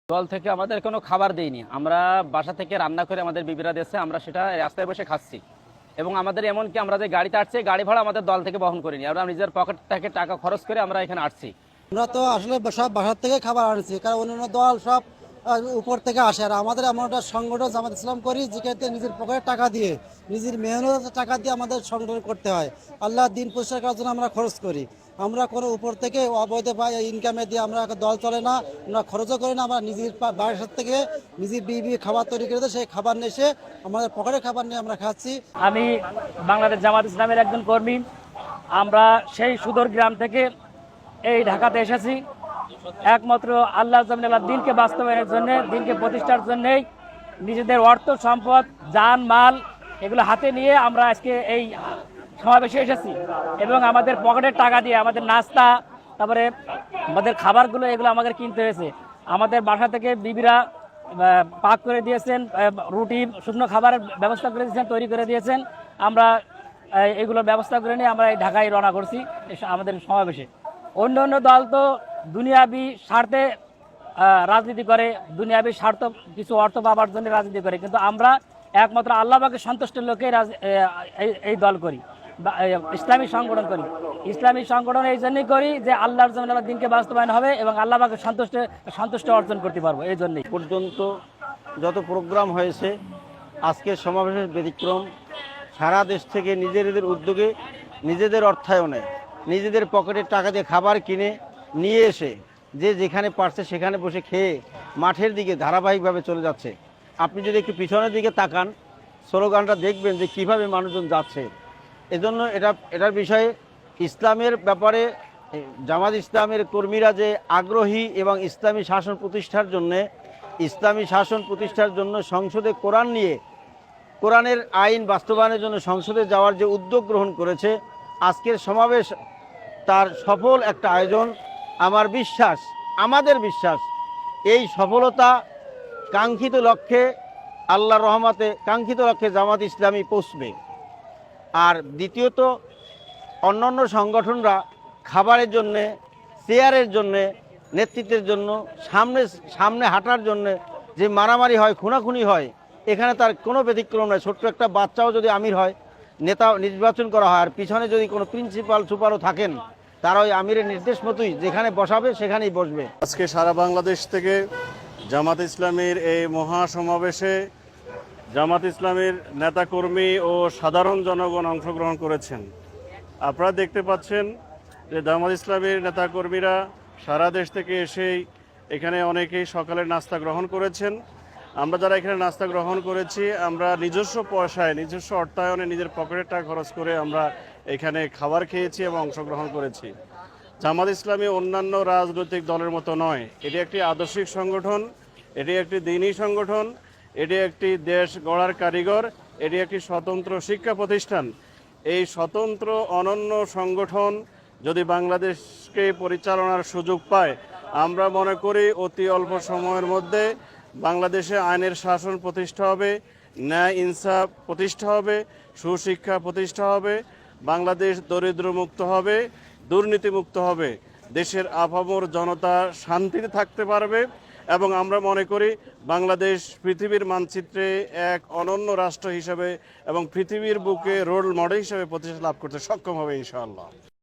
দল থেকে আমাদের কোনো খাবার দেয়নি, আমরা বাসা থেকে রান্না করে আমাদের বিবিরা দিয়েছে, আমরা সেটা রাস্তায় বসে খাচ্ছি। এবং আমাদের এমনকি আমরা যে গাড়িতে আসছি, গাড়ি ভাড়া আমাদের দল থেকে বহন করিনি, আমরা নিজের পকেট থেকে টাকা খরচ করে আমরা এখানে আসছি। আমরা তো আসলে সব বাসার থেকে খাবার আনছি, কারণ অন্যান্য দল সব উপর থেকে আসে। আর আমাদের এমন একটা সংগঠন জামাত ইসলাম করি, যেখানে নিজের পকেটে টাকা দিয়ে, নিজের মেহনতের টাকা দিয়ে আমাদের সংগঠন করতে হয়। আল্লাহ দিন প্রতিষ্ঠা করার জন্য আমরা খরচ করি। আমরা কোনো উপর থেকে অবৈধ ইনকামে দিয়ে আমরা দল চলে না, আমরা খরচও করি না। আমরা নিজের বাসার থেকে নিজের বিবি খাবার তৈরি করে দেয়, সেই খাবার নিয়ে এসে আমাদের পকেটে খাবার নিয়ে আমরা খাচ্ছি। আমি বাংলাদেশ জামাত ইসলামের একজন কর্মী। আমরা সেই সুদূর গ্রাম থেকে এই ঢাকাতে এসেছি একমাত্র আল্লাহ দিনকে বাস্তবায়নের জন্য, দিনকে প্রতিষ্ঠার জন্যই নিজেদের অর্থ সম্পদ, যান মাল এগুলো হাতে নিয়ে আমরা আজকে এই সমাবেশে এসেছি। এবং আমাদের পকেটের টাকা দিয়ে আমাদের নাস্তা, তারপরে আমাদের খাবারগুলো এগুলো আমাদের কিনতে হয়েছে। আমাদের বাসা থেকে বিবিরা পাক করে দিয়েছেন, রুটি শুকনো খাবারের ব্যবস্থা করে দিয়েছেন, তৈরি করে দিয়েছেন। আমরা এগুলোর ব্যবস্থা করে নিয়ে আমরা এই ঢাকায় রওনা করছি আমাদের সমাবেশে। অন্য অন্য দল তো দুনিয়াবি স্বার্থে রাজনীতি করে, দুনিয়াবি স্বার্থ কিছু অর্থ পাবার জন্য রাজনীতি করে, কিন্তু আমরা একমাত্র আল্লাহ পাকের সন্তুষ্টের লোকে এই দল করি, ইসলামী সংগঠন করি। ইসলামী সংগঠন এই জন্যই করি যে আল্লাহর জন্য দিনকে বাস্তবায়ন হবে এবং আল্লাহ পাকের সন্তুষ্ট অর্জন করতে পারবো। এই জন্যই পর্যন্ত যত প্রোগ্রাম হয়েছে, আজকের সমাবেশের ব্যতিক্রম। সারা দেশ থেকে নিজেদের উদ্যোগে, নিজেদের অর্থায়নে, নিজেদের পকেটের টাকা দিয়ে খাবার কিনে নিয়ে এসে যে যেখানে পারছে সেখানে বসে খেয়ে মাঠের দিকে ধারাবাহিকভাবে চলে যাচ্ছে। আপনি যদি একটু পিছনের দিকে তাকান, স্লোগানটা দেখবেন যে কিভাবে মানুষজন যাচ্ছে। এজন্য এটার বিষয়ে ইসলামের ব্যাপারে জামাত ইসলামের কর্মীরা যে আগ্রহী এবং ইসলামী শাসন প্রতিষ্ঠার জন্য সংসদে কোরআন নিয়ে, কোরআনের আইন বাস্তবায়নের জন্য সংসদে যাওয়ার যে উদ্যোগ গ্রহণ করেছে, আজকের সমাবেশ তার সফল একটা আয়োজন। আমাদের বিশ্বাস এই সফলতা কাঙ্ক্ষিত লক্ষ্যে, আল্লাহর রহমতে কাঙ্ক্ষিত লক্ষ্যে জামাত ইসলামী পৌঁছবে। আর দ্বিতীয়ত, অন্যান্য সংগঠনরা খাবারের জন্যে, চেয়ারের জন্যে, নেতৃত্বের জন্য, সামনে হাঁটার জন্যে যে মারামারি হয়, খুনাখুনি হয়, এখানে তার কোনো ব্যতিক্রম নয়। ছোট্ট একটা বাচ্চাও যদি আমির হয়, নেতা নির্বাচন করা হয়, আর পিছনে যদি কোনো প্রিন্সিপাল সুপারও থাকেন, তারা ওই আমিরের নির্দেশ মতোই যেখানে বসাবে সেখানেই বসবে। আজকে সারা বাংলাদেশ থেকে জামাত ইসলামীর এই মহাসমাবেশে জামাত ইসলামীর নেতাকর্মী ও সাধারণ জনগণ অংশগ্রহণ করেছেন। আপনারা দেখতে পাচ্ছেন যে জামাত ইসলামীর নেতাকর্মীরা সারা দেশ থেকে এসেই এখানে অনেকেই সকালের নাস্তা গ্রহণ করেছেন। আমরা যারা এখানে নাস্তা গ্রহণ করেছি, আমরা নিজস্ব পয়সায়, নিজস্ব অর্থায়নে, নিজের পকেটের টাকা খরচ করে আমরা এখানে খাবার খেয়েছি এবং অংশগ্রহণ করেছি। জামাত ইসলামী অন্যান্য রাজনৈতিক দলের মতো নয়। এটি একটি আদর্শিক সংগঠন, এটি একটি দ্বীনি সংগঠন, এটি একটি দেশ গড়ার কারিগর, এটি একটি স্বতন্ত্র শিক্ষা প্রতিষ্ঠান। এই স্বতন্ত্র অনন্য সংগঠন যদি বাংলাদেশকে পরিচালনার সুযোগ পায়, আমরা মনে করি অতি অল্প সময়ের মধ্যে বাংলাদেশে আইনের শাসন প্রতিষ্ঠা হবে, ন্যায় ইনসাফ প্রতিষ্ঠা হবে, সুশিক্ষা প্রতিষ্ঠা হবে, বাংলাদেশ দরিদ্রমুক্ত হবে, দুর্নীতিমুক্ত হবে, দেশের আপামর জনতা শান্তিতে থাকতে পারবে এবং আমরা মনে করি বাংলাদেশ পৃথিবীর মানচিত্রে এক অনন্য রাষ্ট্র হিসাবে এবং পৃথিবীর বুকে রোল মডেল হিসাবে প্রতিষ্ঠা লাভ করতে সক্ষম হবে ইনশাআল্লাহ।